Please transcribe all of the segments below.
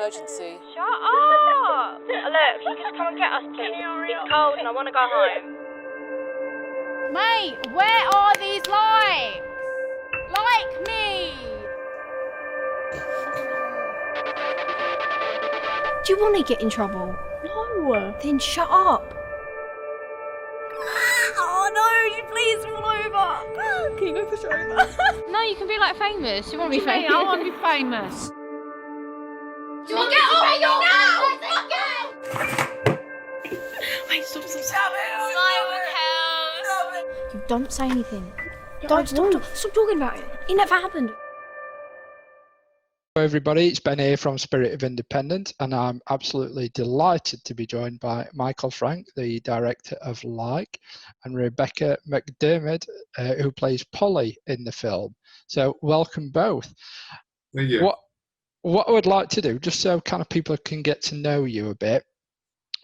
emergency. Shut up! Look, you just come and get us, please. It's cold and I want to go home. Mate, where are these likes? Like me! Do you want to get in trouble? No. Then shut up. Oh no, please roll over. Can you go push over? No, you can be like famous. You want to be famous? I want to be famous. Do you want to get off me now? Wait, stop. You don't say anything. Stop talking about it. It never happened. Hello everybody, it's Ben here from Spirit of Independent, and I'm absolutely delighted to be joined by Michael Frank, the director of Like, and Rebecca McDiarmid, who plays Polly in the film. So welcome both. Thank you. What I would like to do, just so kind of people can get to know you a bit.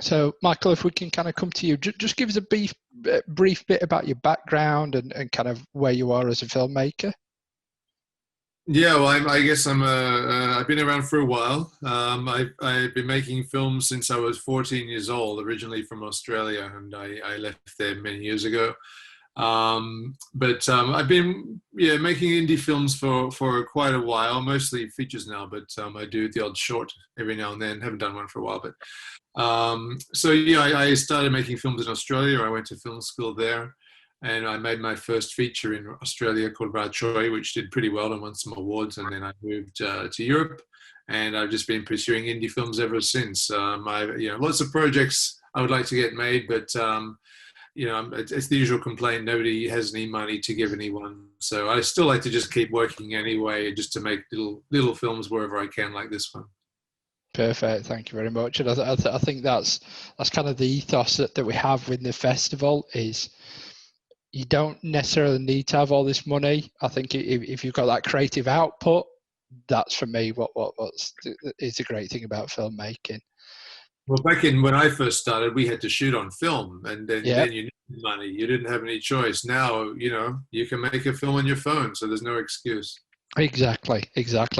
So Michael, if we can kind of come to you, just give us a brief bit about your background and kind of where you are as a filmmaker. Yeah, well, I guess I've been around for a while. I've been making films since I was 14 years old, originally from Australia, and I left there many years ago. But I've been making indie films for quite a while, mostly features now, but I do the odd short every now and then. Haven't done one for a while, but I started making films in Australia. I went to film school there. And I made my first feature in Australia called Ra Choi, which did pretty well and won some awards. And then I moved to Europe, and I've just been pursuing indie films ever since. Lots of projects I would like to get made, but it's the usual complaint: nobody has any money to give anyone. So I still like to just keep working anyway, just to make little films wherever I can, like this one. Perfect, thank you very much. And I think that's kind of the ethos that we have with the festival is. You don't necessarily need to have all this money. I think if you've got that creative output, that's for me what's is a great thing about filmmaking. Well, back when I first started, we had to shoot on film, and then you needed money. You didn't have any choice. Now, you can make a film on your phone, so there's no excuse. Exactly.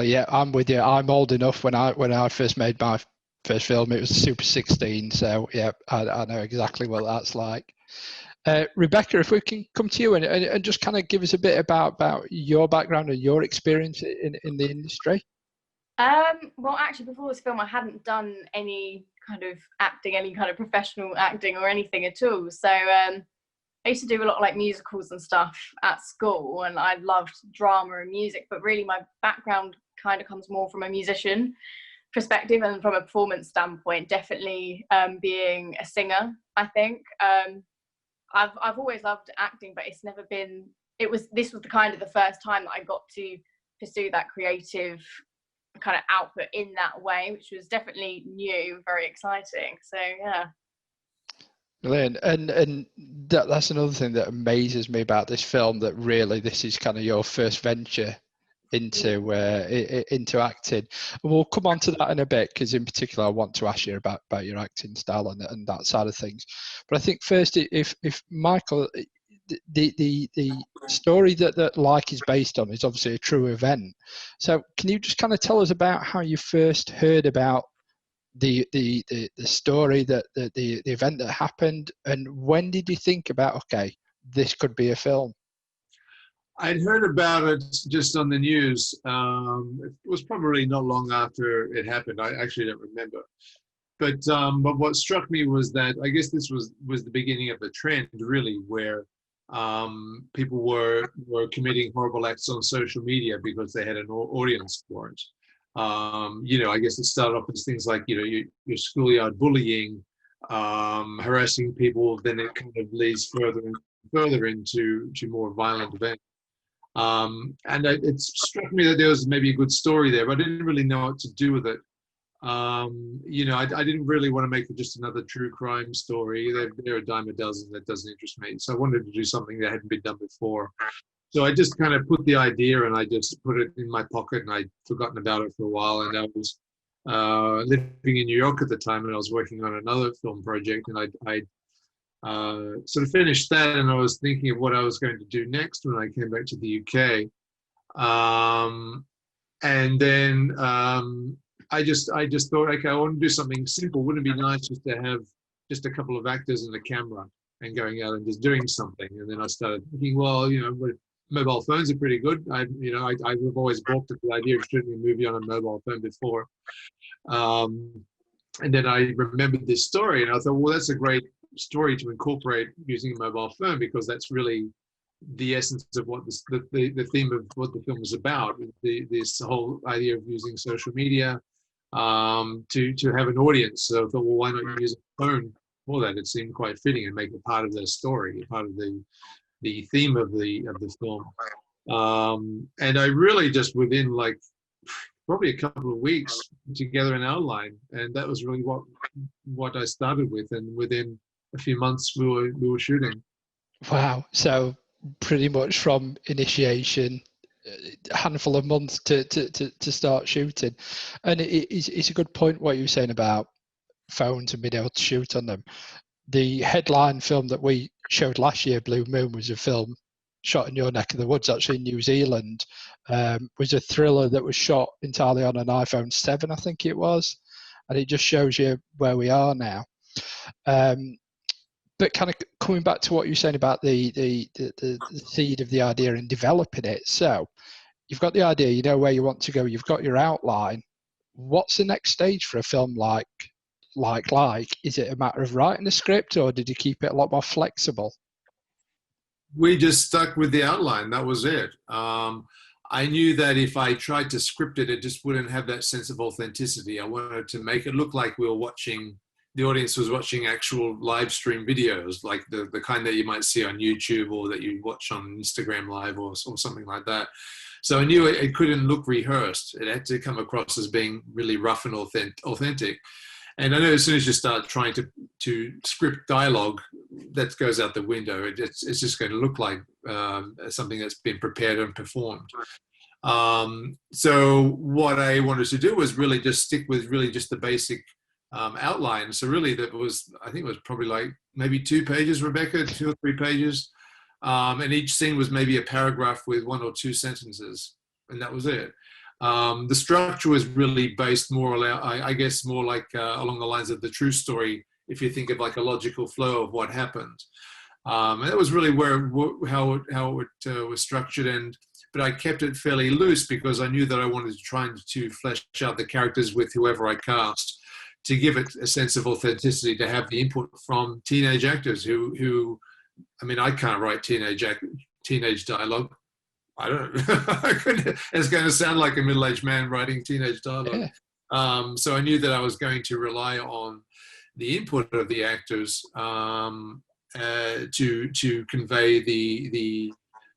Yeah, I'm with you. I'm old enough when I first made my first film. It was Super 16, so yeah, I know exactly what that's like. Rebecca, if we can come to you and just kind of give us a bit about your background and your experience in the industry. Well, actually, before this film, I hadn't done any kind of acting, any kind of professional acting or anything at all. So I used to do a lot of like musicals and stuff at school, and I loved drama and music. But really, my background kind of comes more from a musician perspective and from a performance standpoint. Definitely being a singer, I think. I've always loved acting, but it's never been. This was the first time that I got to pursue that creative kind of output in that way, which was definitely new, very exciting. So yeah. Brilliant. And that's another thing that amazes me about this film, that really this is kind of your first venture into acting. And we'll come on to that in a bit, because in particular I want to ask you about your acting style and that side of things. But I think first, if Michael, the story that Like is based on is obviously a true event. So can you just kind of tell us about how you first heard about the story, the event that happened, and when did you think about, okay, this could be a film? I'd heard about it just on the news. It was probably not long after it happened. I actually don't remember. But what struck me was that I guess this was the beginning of a trend, really, where people were committing horrible acts on social media because they had an audience for it. I guess it started off as things like your schoolyard bullying, harassing people. Then it kind of leads further into more violent events. And it struck me that there was maybe a good story there, but I didn't really know what to do with it. I didn't really want to make it just another true crime story. They're a dime a dozen. That doesn't interest me. So I wanted to do something that hadn't been done before. So I just kind of put the idea and I just put it in my pocket, and I'd forgotten about it for a while. And I was living in New York at the time, and I was working on another film project, and I sort of finished that, and I was thinking of what I was going to do next when I came back to the UK. And then I just thought, okay, I want to do something simple. Wouldn't it be nice just to have just a couple of actors and a camera and going out and just doing something? And then I started thinking, well, mobile phones are pretty good. I've always balked at the idea of shooting a movie on a mobile phone before. And then I remembered this story, and I thought, well, that's a great story to incorporate using a mobile phone, because that's really the essence of what the theme of what the film is about. This whole idea of using social media to have an audience. So I thought, well, why not use a phone for that? It seemed quite fitting and make it part of the story, part of the theme of the film. And I really just within like probably a couple of weeks together an outline, and that was really what I started with. And within a few months we were shooting. Wow! So pretty much from initiation, a handful of months to start shooting. And it's a good point what you were saying about phones and being able to shoot on them. The headline film that we showed last year, Blue Moon, was a film shot in your neck of the woods, actually in New Zealand. Was a thriller that was shot entirely on an iPhone 7, I think it was, and it just shows you where we are now. But kind of coming back to what you're saying about the seed of the idea and developing it. So you've got the idea, you know where you want to go, you've got your outline. What's the next stage for a film like? Is it a matter of writing a script, or did you keep it a lot more flexible? We just stuck with the outline. That was it. I knew that if I tried to script it, it just wouldn't have that sense of authenticity. I wanted to make it look like we were watching, the audience was watching actual live stream videos, like the kind that you might see on YouTube or that you watch on Instagram Live or something like that. So I knew it couldn't look rehearsed. It had to come across as being really rough and authentic. And I know as soon as you start trying to script dialogue, that goes out the window. It's just going to look like something that's been prepared and performed. So what I wanted to do was really just stick with really just the basic outline. So really that was, I think it was probably like maybe 2 pages, Rebecca, 2 or 3 pages. And each scene was maybe a paragraph with 1 or 2 sentences. And that was it. The structure was really based more, I guess, more like along the lines of the true story, if you think of like a logical flow of what happened. And that was really how it was structured. But I kept it fairly loose because I knew that I wanted to try to flesh out the characters with whoever I cast, to give it a sense of authenticity, to have the input from teenage actors who I mean, I can't write teenage dialogue. I don't know. It's going to sound like a middle-aged man writing teenage dialogue. Yeah. So I knew that I was going to rely on the input of the actors to convey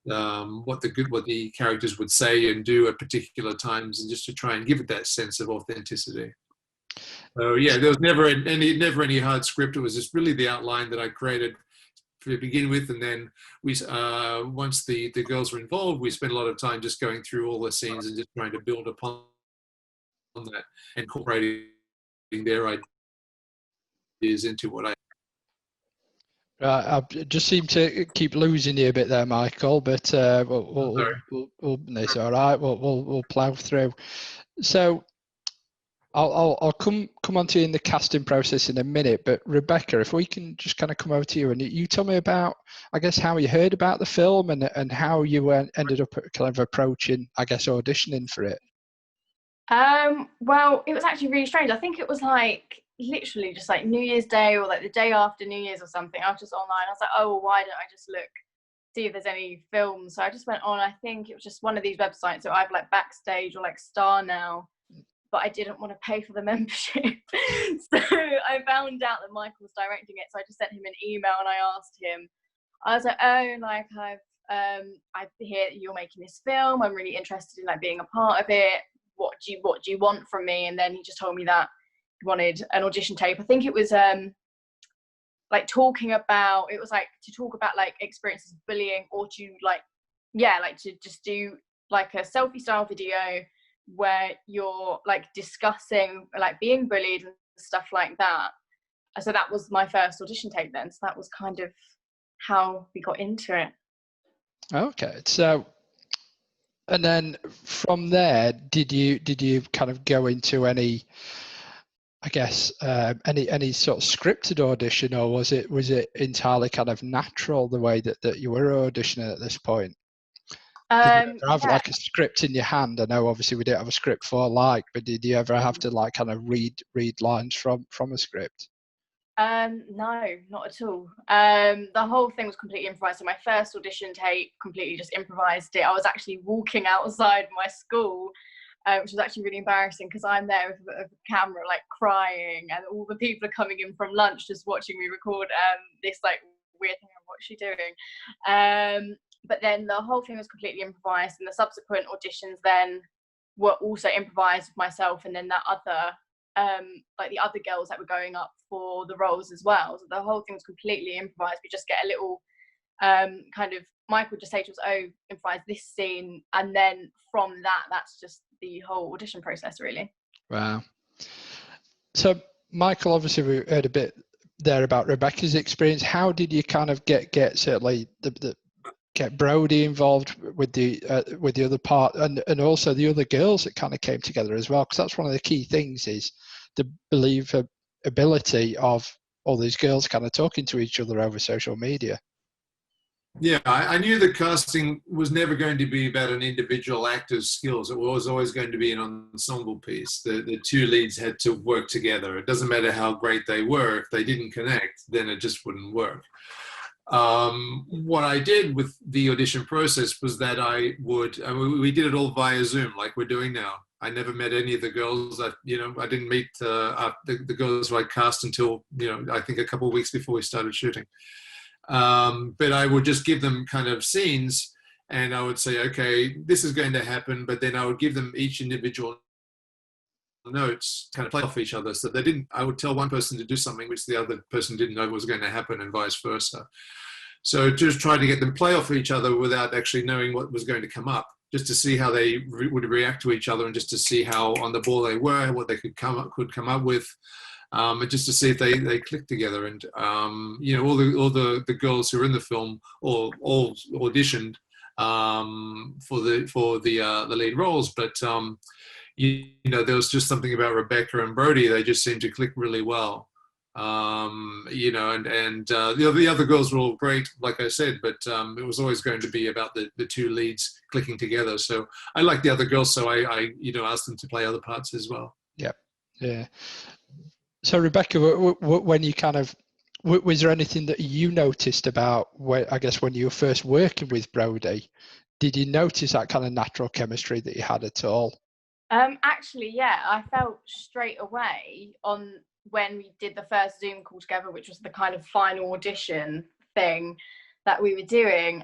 what the characters would say and do at particular times, and just to try and give it that sense of authenticity. So yeah, there was never any hard script. It was just really the outline that I created to begin with, and then we once the girls were involved, we spent a lot of time just going through all the scenes and just trying to build upon that, incorporating their ideas into what I. I just seem to keep losing you a bit there, Michael. But it's all right. We'll plough through. So I'll come on to you in the casting process in a minute, but Rebecca, if we can just kind of come over to you and you tell me about, I guess, how you heard about the film and how you ended up kind of approaching, I guess, auditioning for it. Well, it was actually really strange. I think it was like literally just like New Year's Day or like the day after New Year's or something. I was just online. I was like, oh, well, why don't I just look, see if there's any films? So I just went on. I think it was just one of these websites. So I have like Backstage or like Star Now. But I didn't want to pay for the membership. So I found out that Michael was directing it. So I just sent him an email and I asked him, I was like, oh, like I hear that you're making this film. I'm really interested in like being a part of it. What do you want from me? And then he just told me that he wanted an audition tape. I think it was like talking about, it was like to talk about like experiences of bullying, or to like, yeah, like to just do like a selfie style video where you're like discussing like being bullied and stuff like that. So that was my first audition tape then. So that was kind of how we got into it. Okay, so And then from there, did you kind of go into any, I guess, any sort of scripted audition, or was it entirely kind of natural the way that you were auditioning at this point? Did you ever have Yeah. like a script in your hand? I know obviously we didn't have a script for like, but did you ever have to like kind of read lines from a script? No, not at all. The whole thing was completely improvised. So my first audition tape, completely just improvised it. I was actually walking outside my school, which was actually really embarrassing because I'm there with a camera, like crying, and all the people are coming in from lunch just watching me record this like weird thing. What's she doing? But then the whole thing was completely improvised, and the subsequent auditions then were also improvised with myself, and then that other like the other girls that were going up for the roles as well. So the whole thing was completely improvised. We just get a little kind of, Michael just say to us, oh, improvise this scene, and then from that's just the whole audition process really. Wow. So Michael, obviously we heard a bit there about Rebecca's experience. How did you kind of get certainly get Brody involved with the other part, and also the other girls that kind of came together as well? Because that's one of the key things, is the believability of all these girls kind of talking to each other over social media. Yeah, I knew the casting was never going to be about an individual actor's skills. It was always going to be an ensemble piece. The two leads had to work together. It doesn't matter how great they were. If they didn't connect, then it just wouldn't work. What I did with the audition process was that we did it all via Zoom, like we're doing now. I never met any of the girls. I didn't meet the girls who I cast until, I think a couple of weeks before we started shooting. But I would just give them kind of scenes, and I would say, okay, this is going to happen. But then I would give them each individual notes, kind of play off each other, so they didn't. I would tell one person to do something which the other person didn't know was going to happen, and vice versa. So just try to get them play off each other without actually knowing what was going to come up, just to see how they would react to each other, and just to see how on the ball they were, what they could come up with, and just to see if they clicked together. And all the girls who were in the film all auditioned for the lead roles, but there was just something about Rebecca and Brody. They just seemed to click really well. The other girls were all great, like I said, but it was always going to be about the two leads clicking together. So I liked the other girls, so I asked them to play other parts as well. Yep. Yeah. So Rebecca, when you kind of, was there anything that you noticed about when you were first working with Brody? Did you notice that kind of natural chemistry that you had at all? Actually, yeah, I felt straight away when we did the first Zoom call together, which was the kind of final audition thing that we were doing.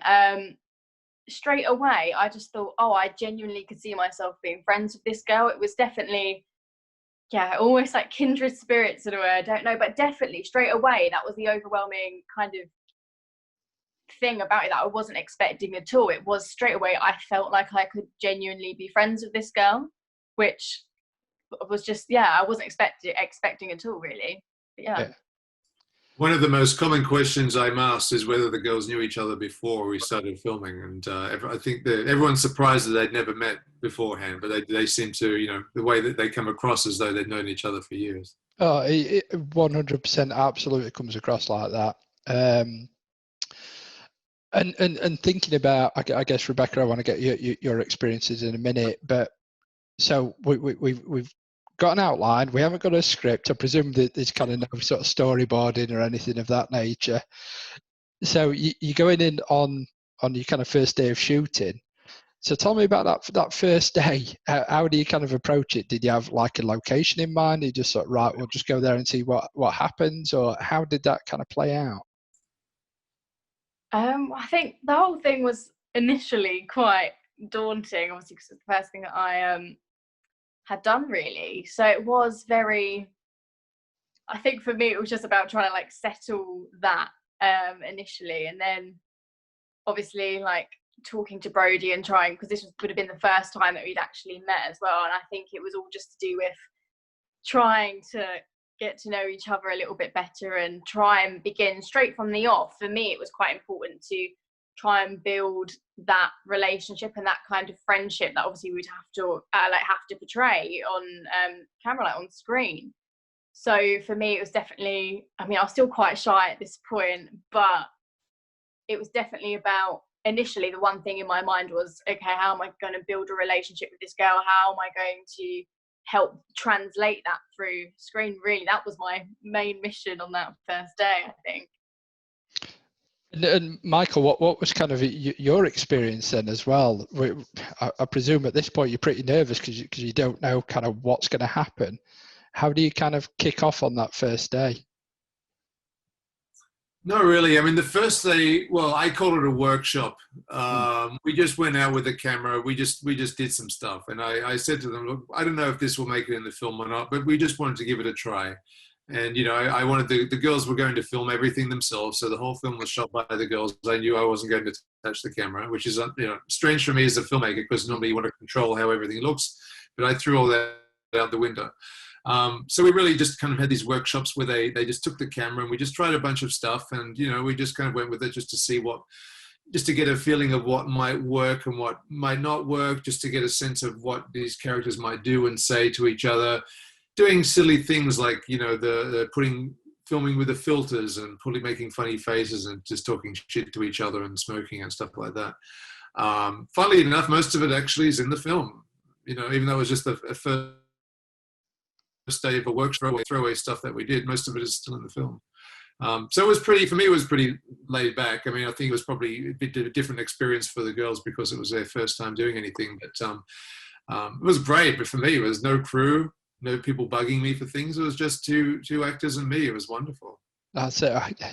Straight away, I just thought, I genuinely could see myself being friends with this girl. It was definitely, almost like kindred spirits in a way. I don't know, but definitely straight away, that was the overwhelming kind of thing about it that I wasn't expecting at all. It was straight away, I felt like I could genuinely be friends with this girl, which was just, I wasn't expecting at all, really. But yeah. One of the most common questions I'm asked is whether the girls knew each other before we started filming, and I think that everyone's surprised that they'd never met beforehand, but they seem to, the way that they come across as though they'd known each other for years. Oh, it 100% absolutely comes across like that. And thinking about, I guess, Rebecca, I want to get your experiences in a minute, but so we've got an outline. We haven't got a script. I presume that there's kind of no sort of storyboarding or anything of that nature. So you're going in on your kind of first day of shooting. So tell me about that first day. How do you kind of approach it? Did you have like a location in mind? You just sort of, right, we'll just go there and see what happens, or how did that kind of play out? I think the whole thing was initially quite daunting, obviously, because it's the first thing that I had done, really. So it was very, I think for me, it was just about trying to like settle that initially, and then obviously like talking to Brody and trying, because this would have been the first time that we'd actually met as well, and I think it was all just to do with trying to get to know each other a little bit better and try and begin straight from the off. For me, it was quite important to try and build that relationship and that kind of friendship that obviously we'd have to portray on camera, like on screen. So for me, it was definitely, I mean, I was still quite shy at this point, but it was definitely about, initially the one thing in my mind was, okay, how am I going to build a relationship with this girl? How am I going to help translate that through screen? Really, that was my main mission on that first day, I think. And Michael, what was kind of your experience then as well? I presume at this point you're pretty nervous because you don't know kind of what's going to happen. How do you kind of kick off on that first day? Not really. I mean, the first day, well, I call it a workshop. We just went out with a camera. We just did some stuff. And I said to them, look, I don't know if this will make it in the film or not, but we just wanted to give it a try. And, you know, I wanted the girls were going to film everything themselves. So the whole film was shot by the girls. I knew I wasn't going to touch the camera, which is, you know, strange for me as a filmmaker, because normally you want to control how everything looks. But I threw all that out the window. So we really just kind of had these workshops where they just took the camera and we just tried a bunch of stuff. And, you know, we just kind of went with it just to see just to get a feeling of what might work and what might not work, just to get a sense of what these characters might do and say to each other. Doing silly things like, you know, the filming with the filters and making funny faces and just talking shit to each other and smoking and stuff like that. Funnily enough, most of it actually is in the film. You know, even though it was just a first day of a workshop, throwaway stuff that we did, most of it is still in the film. So it was for me, it was pretty laid back. I mean, I think it was probably a bit of a different experience for the girls because it was their first time doing anything. But it was great. But for me, it was no crew. No people bugging me for things. It was just two actors and me. It was wonderful. That's it.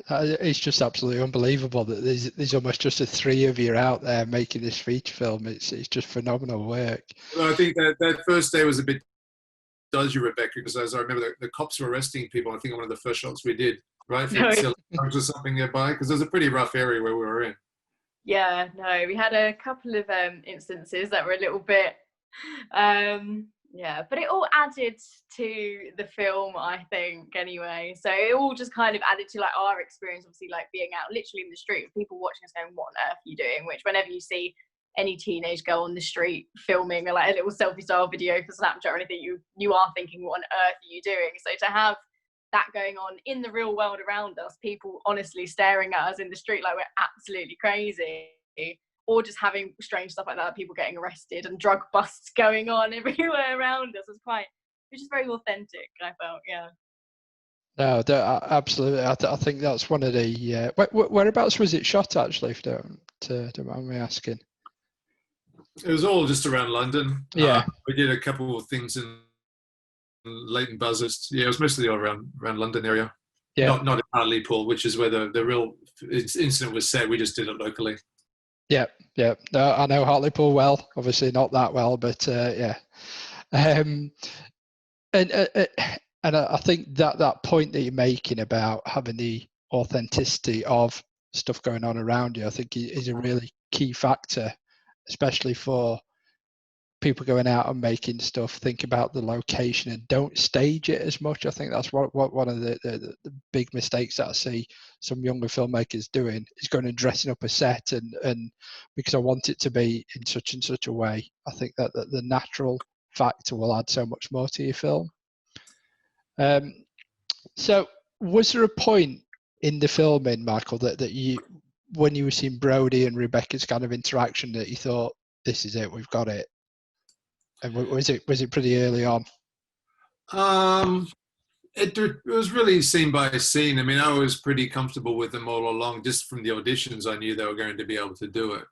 It's just absolutely unbelievable that there's almost just the three of you out there making this feature film. It's just phenomenal work. Well, I think that first day was a bit dodgy, Rebecca, because as I remember, the cops were arresting people. I think one of the first shots we did, right? For drugs or something nearby, because it was a pretty rough area where we were in. Yeah, no, we had a couple of instances that were a little bit. Yeah, but it all added to the film, I think, anyway. So it all just kind of added to like our experience, obviously, like being out literally in the street with people watching us going, what on earth are you doing? Which whenever you see any teenage girl on the street filming or like a little selfie style video for Snapchat or anything, you are thinking, what on earth are you doing? So to have that going on in the real world around us, people honestly staring at us in the street like we're absolutely crazy, or just having strange stuff like that, people getting arrested and drug busts going on everywhere around us, which is very authentic, I felt, yeah. No, absolutely. I think that's one of the... whereabouts was it shot, actually, if you don't mind me asking? It was all just around London. Yeah. We did a couple of things in Leighton Buzzards. Yeah, it was mostly all around London area. Yeah. Not in Hartlepool, which is where the real incident was set. We just did it locally. Yeah. No, I know Hartlepool well. Obviously not that well, but yeah. And I think that point that you're making about having the authenticity of stuff going on around you, I think is a really key factor, especially for people going out and making stuff. Think about the location and don't stage it as much. I think that's what one of the big mistakes that I see some younger filmmakers doing is going and dressing up a set and because I want it to be in such and such a way. I think that the natural factor will add so much more to your film. So was there a point in the filming, Michael, that you, when you were seeing Brodie and Rebecca's kind of interaction, that you thought, this is it, we've got it? And was it pretty early on? It was really scene by scene. I mean, I was pretty comfortable with them all along. Just from the auditions, I knew they were going to be able to do it.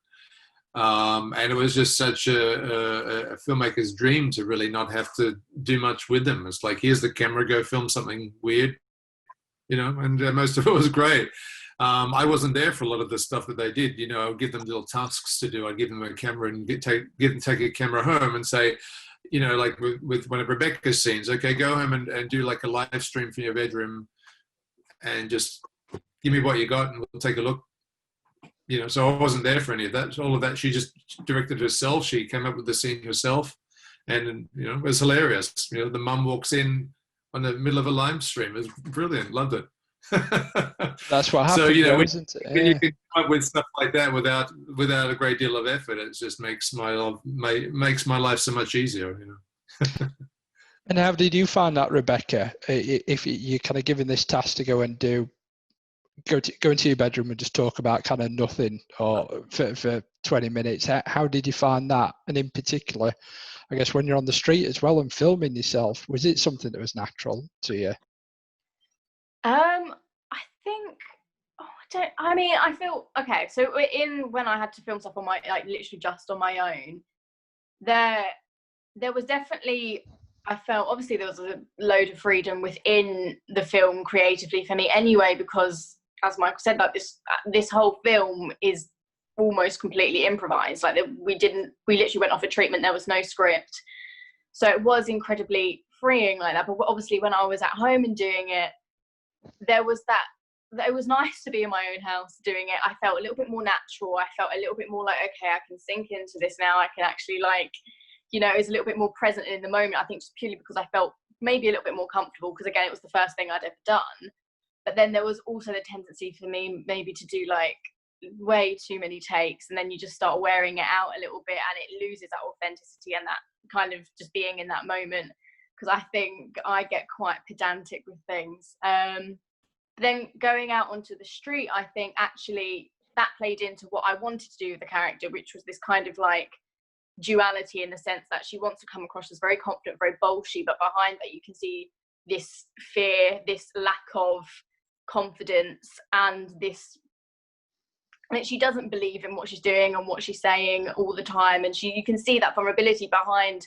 And it was just such a filmmaker's dream to really not have to do much with them. It's like, here's the camera, go film something weird, you know, and most of it was great. I wasn't there for a lot of the stuff that they did. You know, I would give them little tasks to do. I'd give them a camera and take a camera home and say, you know, like with one of Rebecca's scenes, okay, go home and do like a live stream from your bedroom and just give me what you got and we'll take a look. You know, so I wasn't there for any of that. All of that, she just directed herself. She came up with the scene herself. And, you know, it was hilarious. You know, the mum walks in on the middle of a live stream. It was brilliant. Loved it. That's what happens, So though, isn't it? you can come up with stuff like that without a great deal of effort. It just makes my life so much easier. And how did you find that, Rebecca? If you're kind of given this task to go and go into your bedroom and just talk about kind of nothing or for 20 minutes, how did you find that? And in particular, I guess when you're on the street as well and filming yourself, was it something that was natural to you? I think, I feel, okay, so when I had to film stuff on my, like literally just on my own, there was definitely, I felt, obviously there was a load of freedom within the film creatively for me anyway, because as Michael said, like this whole film is almost completely improvised. Like we literally went off a treatment, there was no script. So it was incredibly freeing like that. But obviously when I was at home and doing it, there was that, it was nice to be in my own house doing it. I felt a little bit more natural. I felt a little bit more like, okay, I can sink into this now. I can actually it was a little bit more present in the moment. I think just purely because I felt maybe a little bit more comfortable, because again, it was the first thing I'd ever done. But then there was also the tendency for me maybe to do like way too many takes, and then you just start wearing it out a little bit and it loses that authenticity and that kind of just being in that moment, because I think I get quite pedantic with things. Then going out onto the street, I think actually that played into what I wanted to do with the character, which was this kind of like duality, in the sense that she wants to come across as very confident, very bolshy, but behind that you can see this fear, this lack of confidence, and this that she doesn't believe in what she's doing and what she's saying all the time, and you can see that vulnerability behind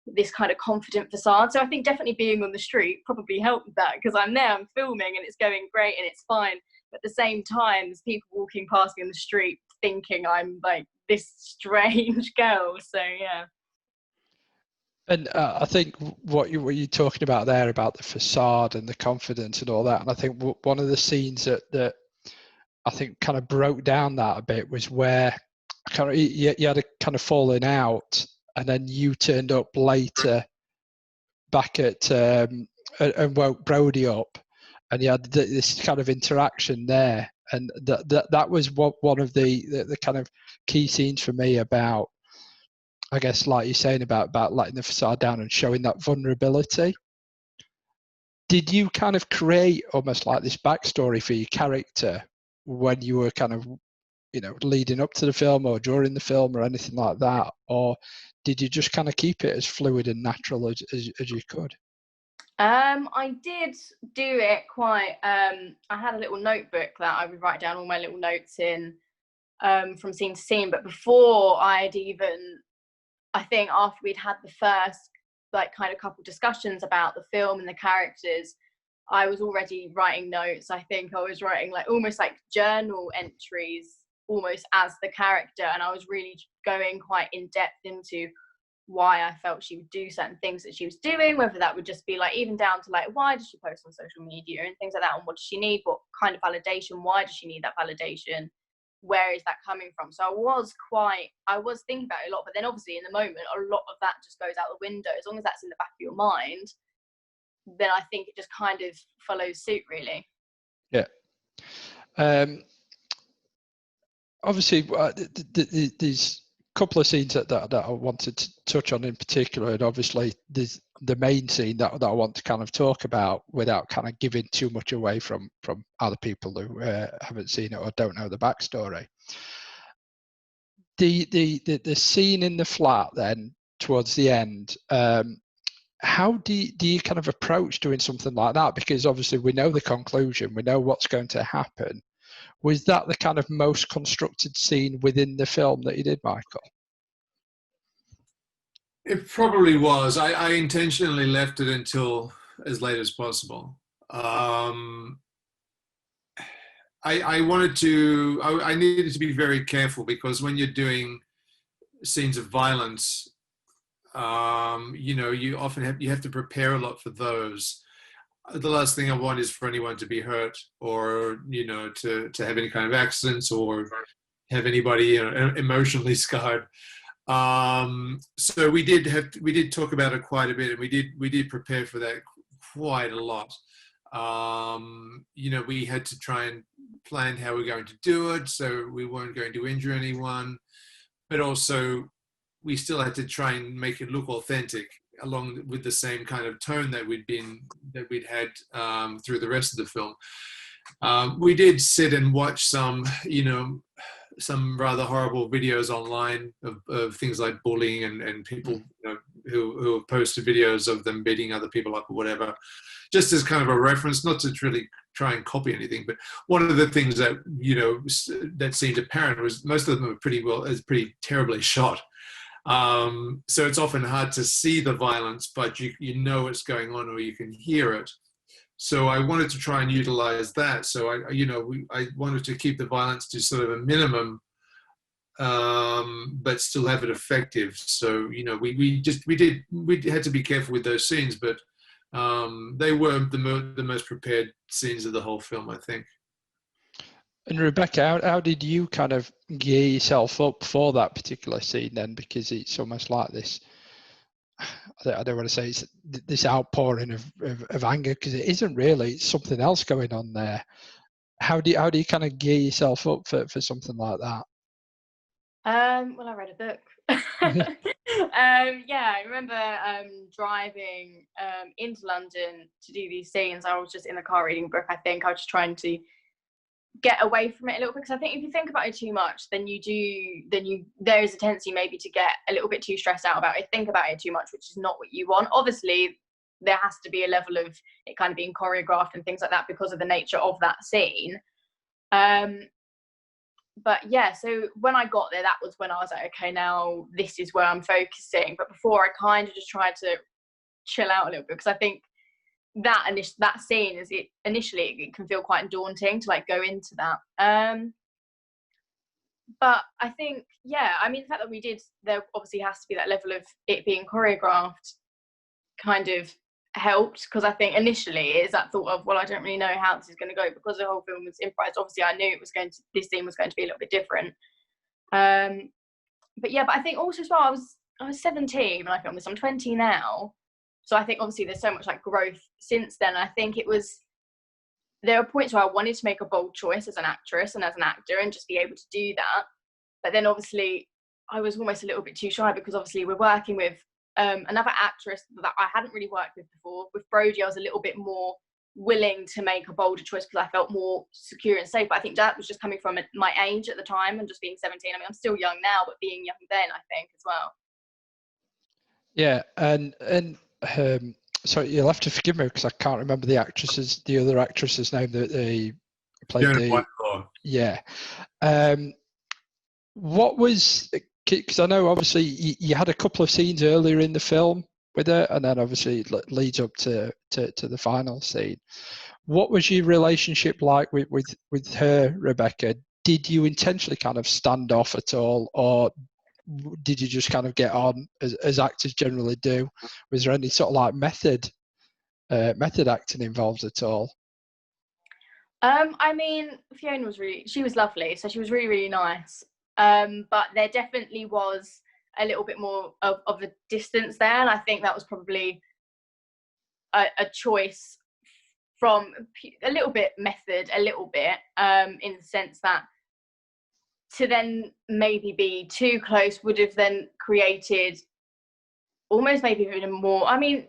this kind of confident facade. So I think definitely being on the street probably helped with that, because I'm there, I'm filming and it's going great and it's fine, but at the same time there's people walking past me on the street thinking I'm like this strange girl. So yeah. And I think what you're talking about there about the facade and the confidence and all that, and I think one of the scenes that I think kind of broke down that a bit was where kind of you had a kind of falling out, and then you turned up later back at and woke Brody up, and you had this kind of interaction there, and that was one of the kind of key scenes for me about, I guess, like you're saying about letting the facade down and showing that vulnerability. Did you kind of create almost like this backstory for your character when you were kind of, leading up to the film or during the film or anything like that? Or did you just kind of keep it as fluid and natural as you could? I did do it quite, I had a little notebook that I would write down all my little notes in from scene to scene. But before I think after we'd had the first like kind of couple discussions about the film and the characters, I was already writing notes. I think I was writing like almost like journal entries almost as the character, and I was really going quite in depth into why I felt she would do certain things that she was doing, whether that would just be like even down to like why does she post on social media and things like that, and what does she need, what kind of validation, why does she need that validation, where is that coming from? So I was thinking about it a lot, but then obviously in the moment a lot of that just goes out the window. As long as that's in the back of your mind, then I think it just kind of follows suit, really. Yeah. Obviously, there's a couple of scenes that I wanted to touch on in particular, and obviously there's the main scene that I want to kind of talk about without kind of giving too much away from other people who haven't seen it or don't know the backstory. The scene in the flat then towards the end. How do you kind of approach doing something like that? Because obviously we know the conclusion, we know what's going to happen. Was that the kind of most constructed scene within the film that you did, Michael? It probably was. I intentionally left it until as late as possible. I needed to be very careful, because when you're doing scenes of violence, you often have to prepare a lot for those. The last thing I want is for anyone to be hurt, or to have any kind of accidents, or have anybody emotionally scarred. So we did talk about it quite a bit, and we did prepare for that quite a lot. You know, we had to try and plan how we're going to do it, so we weren't going to injure anyone, but also we still had to try and make it look authentic, along with the same kind of tone that we'd had through the rest of the film. We did sit and watch some, you know, some rather horrible videos online of things like bullying and people, you know, who have posted videos of them beating other people up or whatever, just as kind of a reference, not to really try and copy anything. But one of the things that, you know, that seemed apparent was most of them were pretty terribly shot. So it's often hard to see the violence, but you know what's going on, or you can hear it. So I wanted to try and utilize that. So I wanted to keep the violence to sort of a minimum, but still have it effective. So, you know, we had to be careful with those scenes, but they were the most prepared scenes of the whole film, I think. And Rebecca, how did you kind of gear yourself up for that particular scene then? Because it's almost like this, I don't want to say it's this outpouring of anger, because it isn't really, it's something else going on there. How do you kind of gear yourself up for something like that? Well, I read a book. Yeah, I remember driving into London to do these scenes. I was just in the car reading a book. I think I was just trying to get away from it a little bit, because I think if you think about it too much, then there is a tendency maybe to get a little bit too stressed out about it, think about it too much, which is not what you want. Obviously, there has to be a level of it kind of being choreographed and things like that because of the nature of that scene. But yeah, so when I got there, that was when I was like, okay, now this is where I'm focusing. But before, I kind of just tried to chill out a little bit, because I think that scene is initially it can feel quite daunting to like go into that. But I think, yeah, I mean, the fact that there obviously has to be that level of it being choreographed kind of helped, because I think initially it's that thought of, well, I don't really know how this is going to go, because the whole film was improvised. Obviously, I knew this scene was going to be a little bit different. But yeah, but I think also as well, I was 17 when I filmed this. I'm 20 now. So I think obviously there's so much like growth since then. I think there were points where I wanted to make a bold choice as an actress and as an actor and just be able to do that. But then obviously I was almost a little bit too shy, because obviously we're working with another actress that I hadn't really worked with before. With Brody, I was a little bit more willing to make a bolder choice because I felt more secure and safe. But I think that was just coming from my age at the time and just being 17. I mean, I'm still young now, but being young then, I think, as well. Yeah, and sorry, you'll have to forgive me because I can't remember the other actress's name that they played. Yeah. What was, because I know obviously you had a couple of scenes earlier in the film with her, and then obviously it leads up to the final scene. What was your relationship like with her, Rebecca? Did you intentionally kind of stand off at all, or did you just kind of get on as actors generally do? Was there any sort of like method acting involved at all? I mean, Fiona she was lovely, so she was really, really nice. But there definitely was a little bit more of a distance there, and I think that was probably a choice from a little bit method, a little bit, in the sense that to then maybe be too close would have then created almost maybe even more, I mean,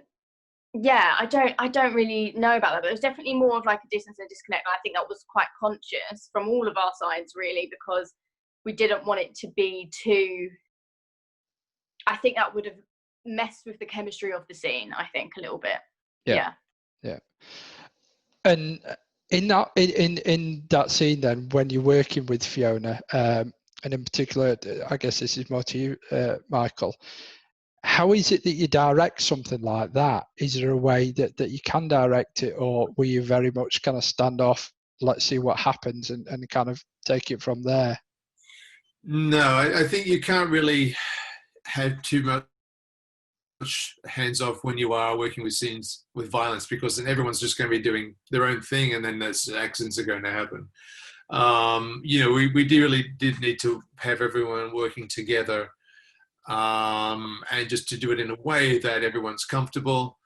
yeah, I don't really know about that, but it was definitely more of like a distance and a disconnect. I think that was quite conscious from all of our sides, really, because we didn't want it to be too, I think that would have messed with the chemistry of the scene, I think, a little bit. Yeah. And in that scene then, when you're working with Fiona, and in particular, I guess this is more to you, Michael, how is it that you direct something like that? Is there a way that you can direct it, or will you very much kind of stand off, let's see what happens, and kind of take it from there? No, I think you can't really have too much hands off when you are working with scenes with violence, because then everyone's just going to be doing their own thing, and then those accidents are going to happen. We really did need to have everyone working together, and just to do it in a way that everyone's comfortable.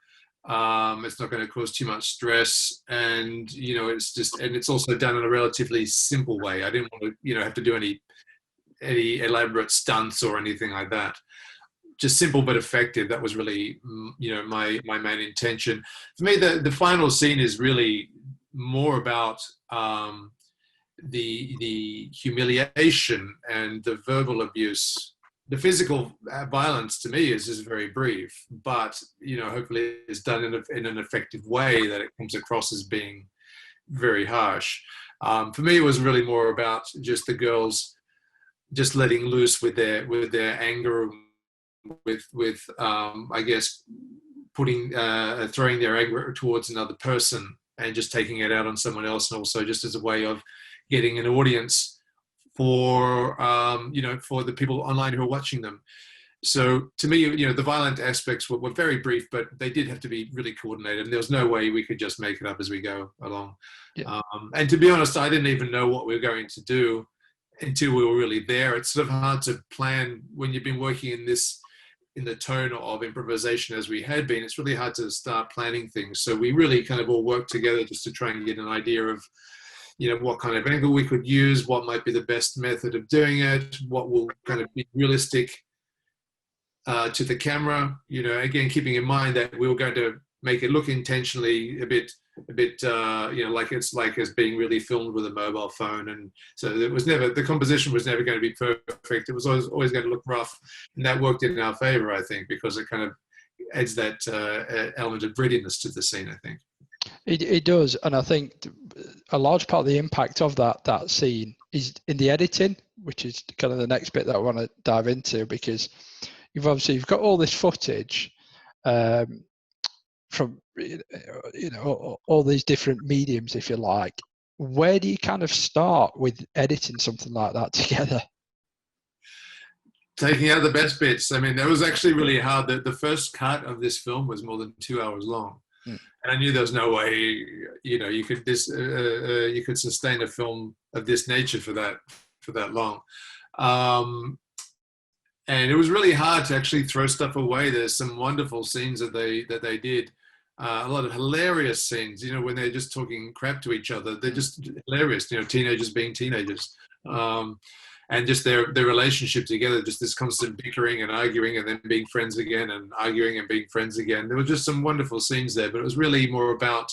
It's not going to cause too much stress, and it's also done in a relatively simple way. I didn't want to have to do any elaborate stunts or anything like that. Just simple but effective. That was really my main intention. For me, the final scene is really more about the humiliation and the verbal abuse. The physical violence to me is very brief, but hopefully it's done in an effective way that it comes across as being very harsh. For me, it was really more about just the girls just letting loose with their anger, with I guess throwing their anger towards another person and just taking it out on someone else, and also just as a way of getting an audience for for the people online who are watching them. So to me, the violent aspects were very brief, but they did have to be really coordinated, and there was no way we could just make it up as we go along. Yeah. And to be honest, I didn't even know what we were going to do until we were really there. It's sort of hard to plan when you've been working in the tone of improvisation as we had been. It's really hard to start planning things. So we really kind of all worked together just to try and get an idea of what kind of angle we could use, what might be the best method of doing it, what will kind of be realistic to the camera. Again, keeping in mind that we were going to make it look intentionally a bit like it's being really filmed with a mobile phone, and so the composition was never going to be perfect. It was always going to look rough, and that worked in our favor, I think, because it kind of adds that element of grittiness to the scene, I think. It does, and I think a large part of the impact of that scene is in the editing, which is kind of the next bit that I want to dive into, because you've got all this footage from all these different mediums, if you like. Where do you kind of start with editing something like that together? Taking out the best bits. I mean, that was actually really hard. The first cut of this film was more than 2 hours long. And I knew there was no way, you could sustain a film of this nature for that long. And it was really hard to actually throw stuff away. There's some wonderful scenes that they did. A lot of hilarious scenes, when they're just talking crap to each other. They're just hilarious, teenagers being teenagers. And just their relationship together, just this constant bickering and arguing and then being friends again and arguing and being friends again. There were just some wonderful scenes there, but it was really more about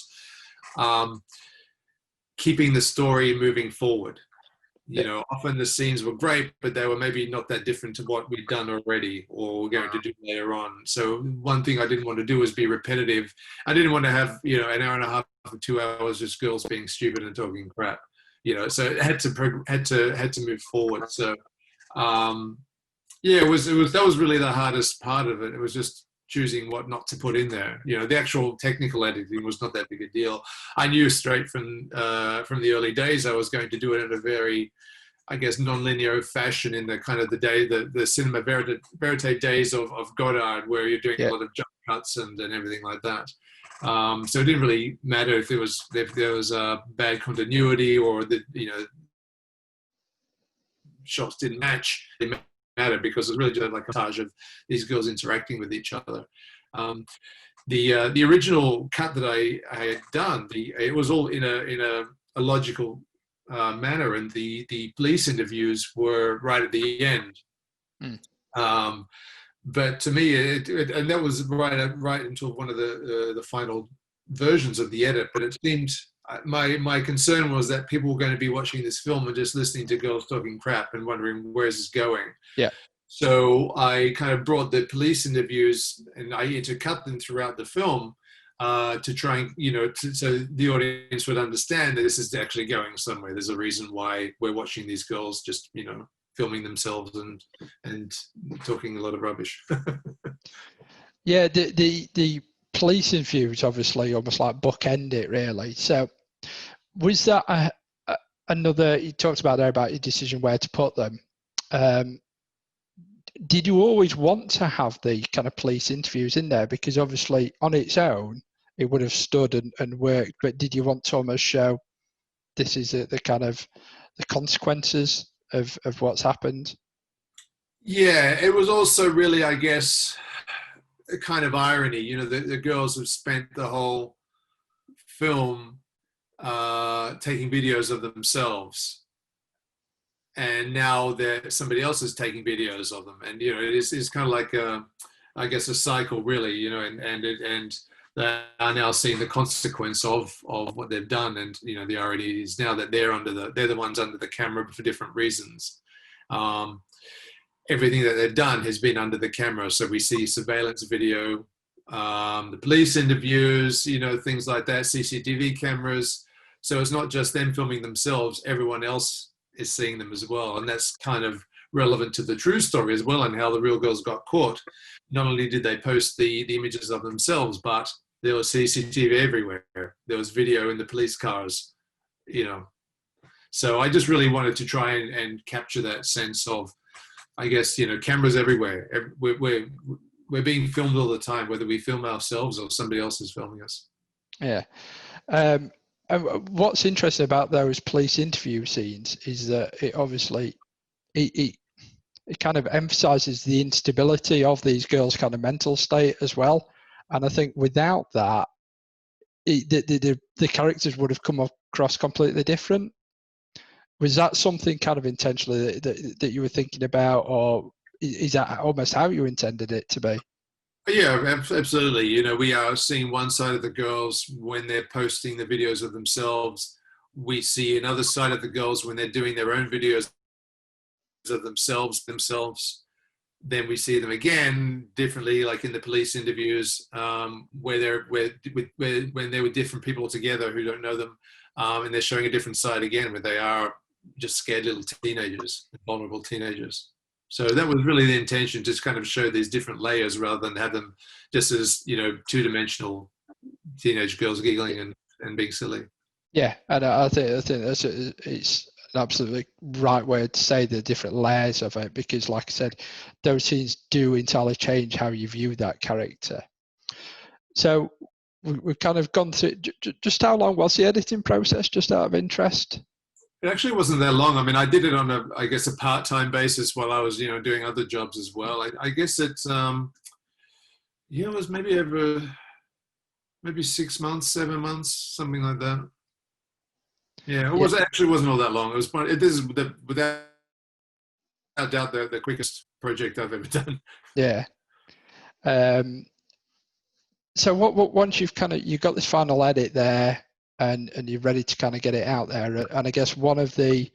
keeping the story moving forward. Often the scenes were great, but they were maybe not that different to what we'd done already or we're going to do later on. So one thing I didn't want to do was be repetitive. I didn't want to have, an hour and a half or 2 hours just girls being stupid and talking crap. So it had to move forward. So, that was really the hardest part of it. It was just choosing what not to put in there. The actual technical editing was not that big a deal. I knew straight from the early days I was going to do it in a very, I guess, non-linear fashion in the kind of the cinema verite days of Godard, where you're doing a lot of jump cuts and everything like that. So it didn't really matter if there was a bad continuity or shots didn't match. It mattered because it was really just like a montage of these girls interacting with each other. The original cut that I had done, it was all in a logical manner, and the police interviews were right at the end. But to me, and that was right until one of the final versions of the edit. But it seemed my concern was that people were going to be watching this film and just listening to girls talking crap and wondering where's this going. Yeah. So I kind of brought the police interviews and I intercut them throughout the film to try and so the audience would understand that this is actually going somewhere. There's a reason why we're watching these girls just filming themselves and talking a lot of rubbish. Yeah, the police interviews obviously almost like bookend it, really. So was that another, you talked about there about your decision where to put them. Did you always want to have the kind of police interviews in there? Because obviously on its own it would have stood and worked, but did you want to almost show this is the kind of the consequences of what's happened? Yeah, it was also really, I guess, a kind of irony. You know, the girls have spent the whole film taking videos of themselves, and now somebody else is taking videos of them, and you know, it's kind of like I guess a cycle, really. You know, and they are now seeing the consequence of what they've done, and you know, the irony is now that they're the ones under the camera for different reasons. Everything that they've done has been under the camera, so we see surveillance video, the police interviews, you know, things like that, CCTV cameras. So it's not just them filming themselves, everyone else is seeing them as well. And that's kind of relevant to the true story as well, and how the real girls got caught. Not only did they post the images of themselves, but there was CCTV everywhere. There was video in the police cars, you know. So I just really wanted to try and capture that sense of, I guess, you know, cameras everywhere. We're being filmed all the time, whether we film ourselves or somebody else is filming us. Yeah. And what's interesting about those police interview scenes is that it obviously it kind of emphasizes the instability of these girls' kind of mental state as well. And I think without that, the characters would have come across completely different. Was that something kind of intentionally that you were thinking about, or is that almost how you intended it to be? Yeah, absolutely. You know, we are seeing one side of the girls when they're posting the videos of themselves. We see another side of the girls when they're doing their own videos of themselves. Then we see them again differently, like in the police interviews, when they're with different people together who don't know them, and they're showing a different side again, where they are just scared little teenagers, vulnerable teenagers. So that was really the intention, just kind of show these different layers rather than have them just as, you know, two-dimensional teenage girls giggling and being silly. Yeah, and I think it's an absolutely right way to say the different layers of it, because like I said, those scenes do entirely change how you view that character. So we've kind of gone through, just how long was the editing process, just out of interest? It actually wasn't that long. I mean, I did it on a part-time basis while I was, you know, doing other jobs as well. I guess it's, it was maybe over 6 months, 7 months, something like that. Yeah, it wasn't all that long. This is without doubt the quickest project I've ever done. Yeah. So once you've got this final edit there, and you're ready to kind of get it out there, and I guess one of the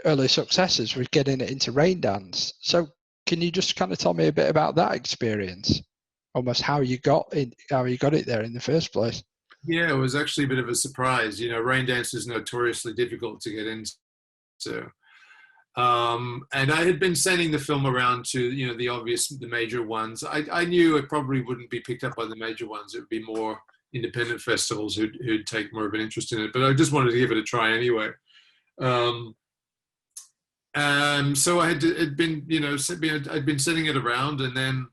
early successes was getting it into Rain Dance. So can you just kind of tell me a bit about that experience, almost how you got it there in the first place? Yeah, it was actually a bit of a surprise. You know, Rain Dance is notoriously difficult to get into. And I had been sending the film around to, you know, the major ones. I knew it probably wouldn't be picked up by the major ones. It would be more independent festivals who'd take more of an interest in it. But I just wanted to give it a try anyway. So I'd been sending it around, and then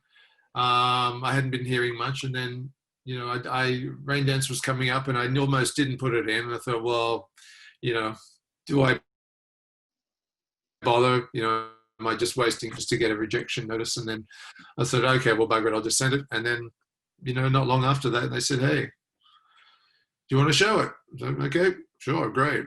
I hadn't been hearing much, and then, you know, Rain Dance was coming up, and I almost didn't put it in. And I thought, well, you know, do I bother? You know, am I just wasting just to get a rejection notice? And then I thought, okay, well, bugger it, I'll just send it. And then, you know, not long after that, they said, hey, do you want to show it? I said, okay, sure, great.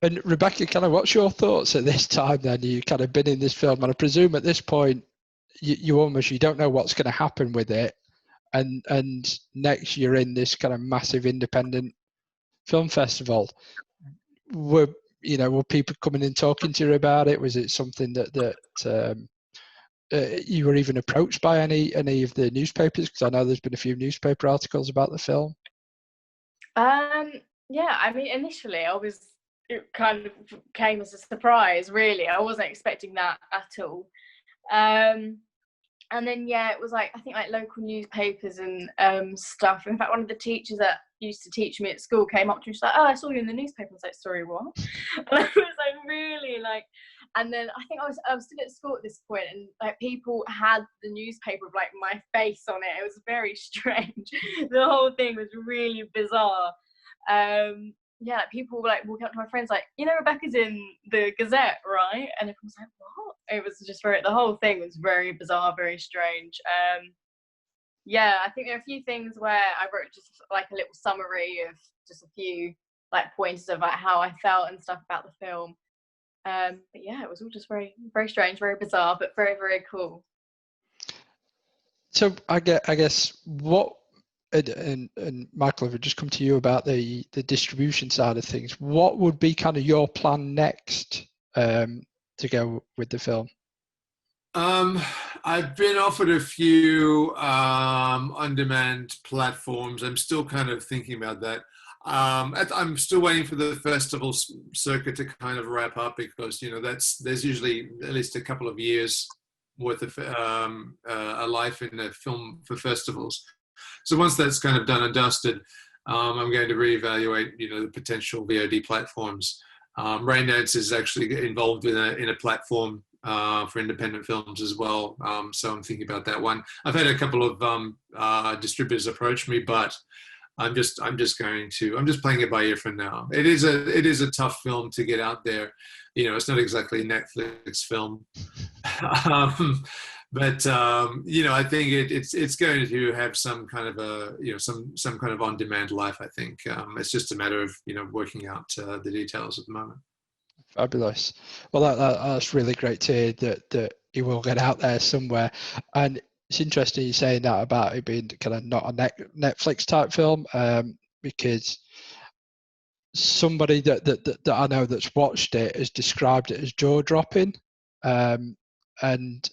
And Rebecca, kind of, what's your thoughts at this time then? You kind of been in this film, and I presume at this point, you don't know what's going to happen with it. And next you're in this kind of massive independent film festival. Were people coming and talking to you about it? Was it something that you were even approached by any of the newspapers? Because I know there's been a few newspaper articles about the film. Yeah, I mean, initially it kind of came as a surprise, really. I wasn't expecting that at all. And then, yeah, it was like, I think like local newspapers and stuff. In fact, one of the teachers that used to teach me at school came up to me, she's like, oh, I saw you in the newspaper. I was like, sorry, what? And I was like, really? Like, and then I think I was still at school at this point, and like people had the newspaper with like my face on it. It was very strange. The whole thing was really bizarre. Yeah, like people were like walking up to my friends like, you know, Rebecca's in the Gazette, right? And everyone was like, what? It was just the whole thing was very bizarre, very strange. Yeah, I think there are a few things where I wrote just like a little summary of just a few like pointers of like how I felt and stuff about the film. But yeah, it was all just very, very strange, very bizarre, but very, very cool. So I guess what, and Michael, if I just come to you about the distribution side of things, what would be kind of your plan next to go with the film? I've been offered a few on-demand platforms. I'm still kind of thinking about that. I'm still waiting for the festival circuit to kind of wrap up, because there's usually at least a couple of years worth of a life in the film for festivals. So once that's kind of done and dusted, I'm going to reevaluate the potential VOD platforms. Raindance is actually involved in a platform for independent films as well. So I'm thinking about that one. I've had a couple of distributors approach me, but I'm just playing it by ear for now. It is a tough film to get out there. It's not exactly a Netflix film. But I think it's going to have some kind of some kind of on-demand life. I think it's just a matter of working out the details at the moment. Fabulous. Well, that's really great to hear that it will get out there somewhere. And it's interesting you saying that about it being kind of not a Netflix type film, because somebody that I know that's watched it has described it as jaw-dropping, and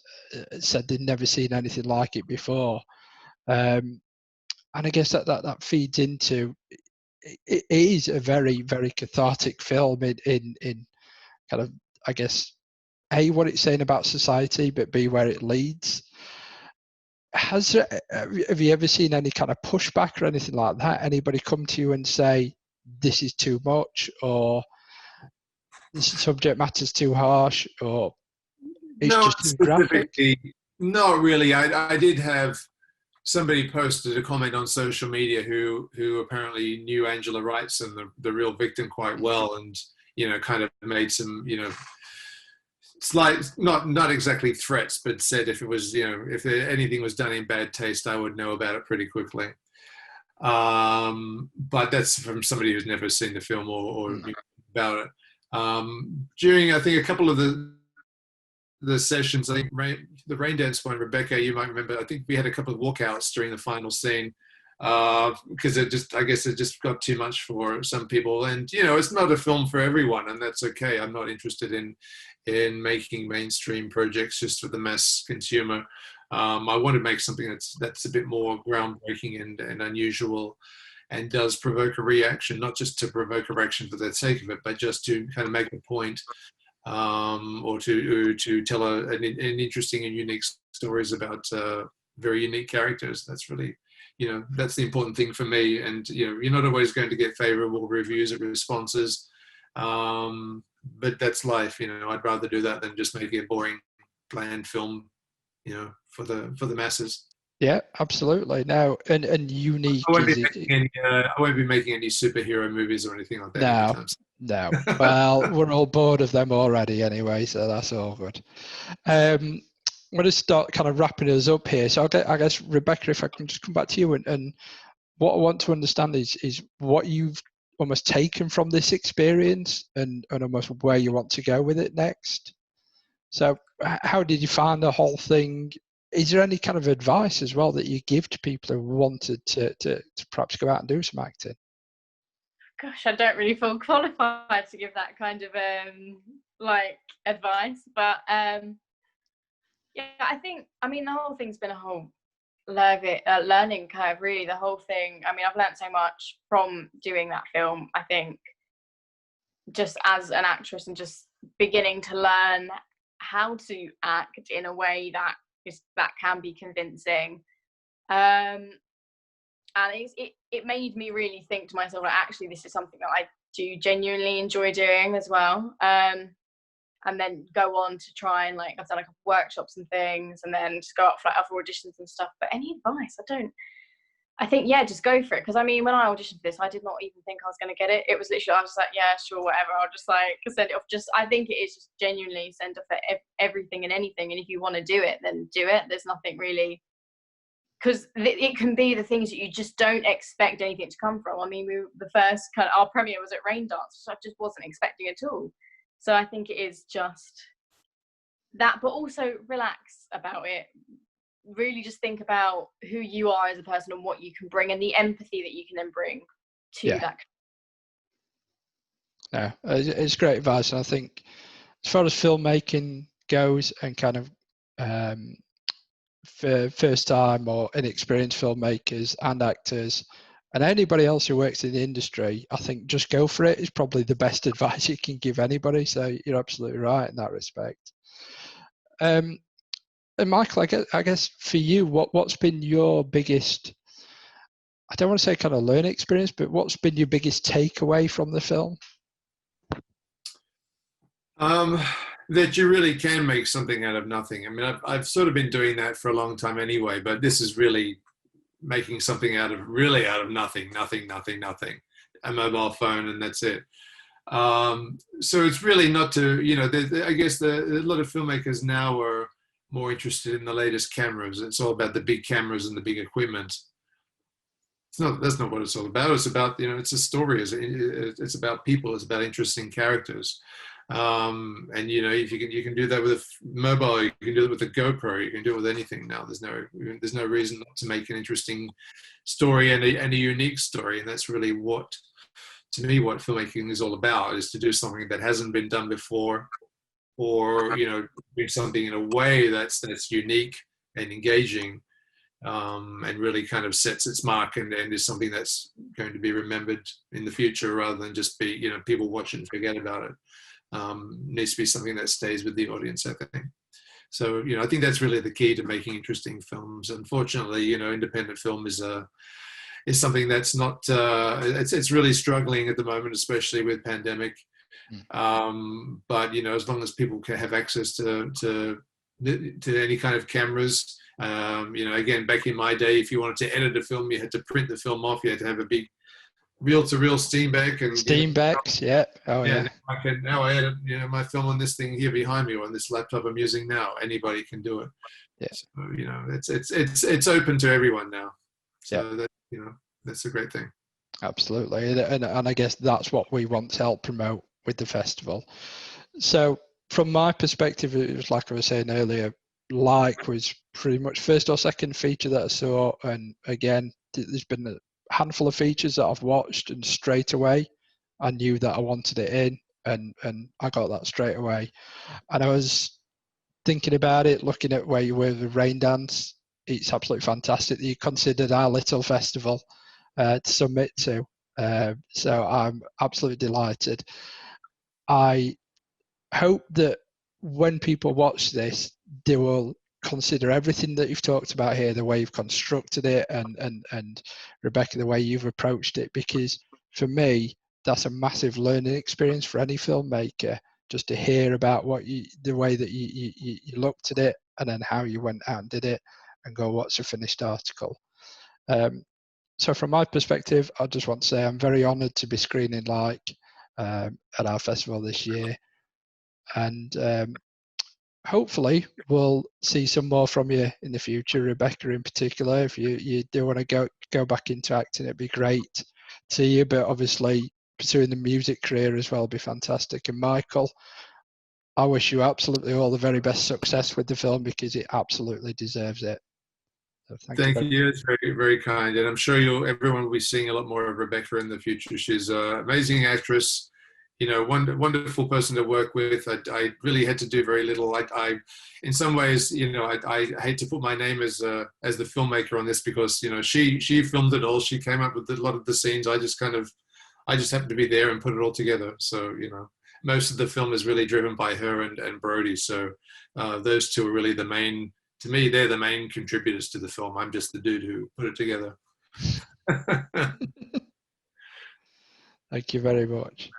said they'd never seen anything like it before. And I guess that feeds into it is a very, very cathartic film in kind of, I guess, A, what it's saying about society, but B, where it leads. Have you ever seen any kind of pushback or anything like that? Anybody come to you and say, this is too much, or this subject matter's too harsh, or it's No, just too graphic? not really. I did have somebody posted a comment on social media who apparently knew Angela Wrightson, the real victim, quite well, and kind of made some slight, not exactly threats, but said if it was if anything was done in bad taste, I would know about it pretty quickly. But that's from somebody who's never seen the film or about it. During, I think, a couple of the sessions, I think the Raindance one, Rebecca, you might remember, I think we had a couple of walkouts during the final scene, because I guess it just got too much for some people. And it's not a film for everyone, and that's okay. I'm not interested in making mainstream projects just for the mass consumer. I want to make something that's a bit more groundbreaking and unusual, and does provoke a reaction, not just to provoke a reaction for the sake of it, but just to kind of make a point, or to tell an interesting and unique stories about very unique characters. That's really, that's the important thing for me. And you're not always going to get favorable reviews or responses, but that's life. I'd rather do that than just make a boring, bland film, for the masses. Yeah, absolutely. Now, and unique. I won't be making any superhero movies or anything like that. No. Well, we're all bored of them already anyway, so that's all good. I'm going to start kind of wrapping us up here. So I guess, Rebecca, if I can just come back to you, and what I want to understand is what you've almost taken from this experience, and almost where you want to go with it next. So how did you find the whole thing? Is there any kind of advice as well that you give to people who wanted to perhaps go out and do some acting? Gosh, I don't really feel qualified to give that kind of advice, but yeah, the whole thing's been a whole learning curve, really. The whole thing. I've learned so much from doing that film. I think just as an actress and just beginning to learn how to act in a way that can be convincing, and it made me really think to myself, like, actually this is something that I do genuinely enjoy doing as well, and then go on to try and I've done a couple of workshops and things, and then just go out for other auditions and stuff. But any advice, I think, yeah, just go for it. Because I mean, when I auditioned for this, I did not even think I was going to get it. It was literally, I was like, yeah, sure, whatever. I'll just like send it off. Just, I think it is just genuinely send off everything and anything. And if you want to do it, then do it. There's nothing really, because it can be the things that you just don't expect anything to come from. I mean, the first kind of, our premiere was at Rain Dance, which I just wasn't expecting at all. So I think it is just that, but also relax about it. Really just think about who you are as a person and what you can bring and the empathy that you can then bring to that. No, it's great advice. And I think as far as filmmaking goes and kind of for first time or inexperienced filmmakers and actors and anybody else who works in the industry, I think just go for it is probably the best advice you can give anybody. So you're absolutely right in that respect. And Michael, I guess for you, what's been your biggest, I don't want to say kind of learning experience, but what's been your biggest takeaway from the film? That you really can make something out of nothing. I mean, I've sort of been doing that for a long time anyway, but this is really making something out of nothing, a mobile phone, and that's it. So it's really not to, I guess a lot of filmmakers now are more interested in the latest cameras. It's all about the big cameras and the big equipment. That's not what it's all about. It's about, it's a story. It's about people. It's about interesting characters. And if you can do that with a mobile, you can do it with a GoPro, you can do it with anything now. There's no reason not to make an interesting story and a unique story. And that's really to me, what filmmaking is all about, is to do something that hasn't been done before, or do something in a way that's unique and engaging, and really kind of sets its mark and is something that's going to be remembered in the future, rather than just be people watch it and forget about it. Needs to be something that stays with the audience, I think. So I think that's really the key to making interesting films. Unfortunately, independent film is something that's not it's really struggling at the moment, especially with pandemic. But as long as people can have access to any kind of cameras, again, back in my day, if you wanted to edit a film, you had to print the film off. You had to have a big reel-to-reel Steamback and Steambacks, yeah. Oh yeah. Now I edit my film on this thing here behind me, or on this laptop I'm using now. Anybody can do it. Yeah. So, it's open to everyone now. So that that's a great thing. Absolutely, and I guess that's what we want to help promote with the festival. So from my perspective, it was like I was saying earlier, Like was pretty much first or second feature that I saw, and again, there's been a handful of features that I've watched, and straight away I knew that I wanted it in, and I got that straight away. And I was thinking about it, looking at where you were with Rain Dance. It's absolutely fantastic that you considered our little festival to submit to. So I'm absolutely delighted. I hope that when people watch this, they will consider everything that you've talked about here, the way you've constructed it, and Rebecca, the way you've approached it, because for me, that's a massive learning experience for any filmmaker, just to hear about the way that you looked at it, and then how you went out and did it, and go, what's a finished article? So from my perspective, I just want to say I'm very honoured to be screening Like at our festival this year, and hopefully we'll see some more from you in the future, Rebecca in particular. If you do want to go back into acting, it'd be great to see you, but obviously pursuing the music career as well would be fantastic. And Michael, I wish you absolutely all the very best success with the film, because it absolutely deserves it. So thank you. It's very, very kind, and I'm sure everyone will be seeing a lot more of Rebecca in the future. She's an amazing actress, wonderful person to work with. I really had to do very little. I in some ways, I hate to put my name as the filmmaker on this, because she filmed it all. She came up with a lot of the scenes. I just happened to be there and put it all together. So most of the film is really driven by her and Brody. So those two are really the main. To me, they're the main contributors to the film. I'm just the dude who put it together. Thank you very much.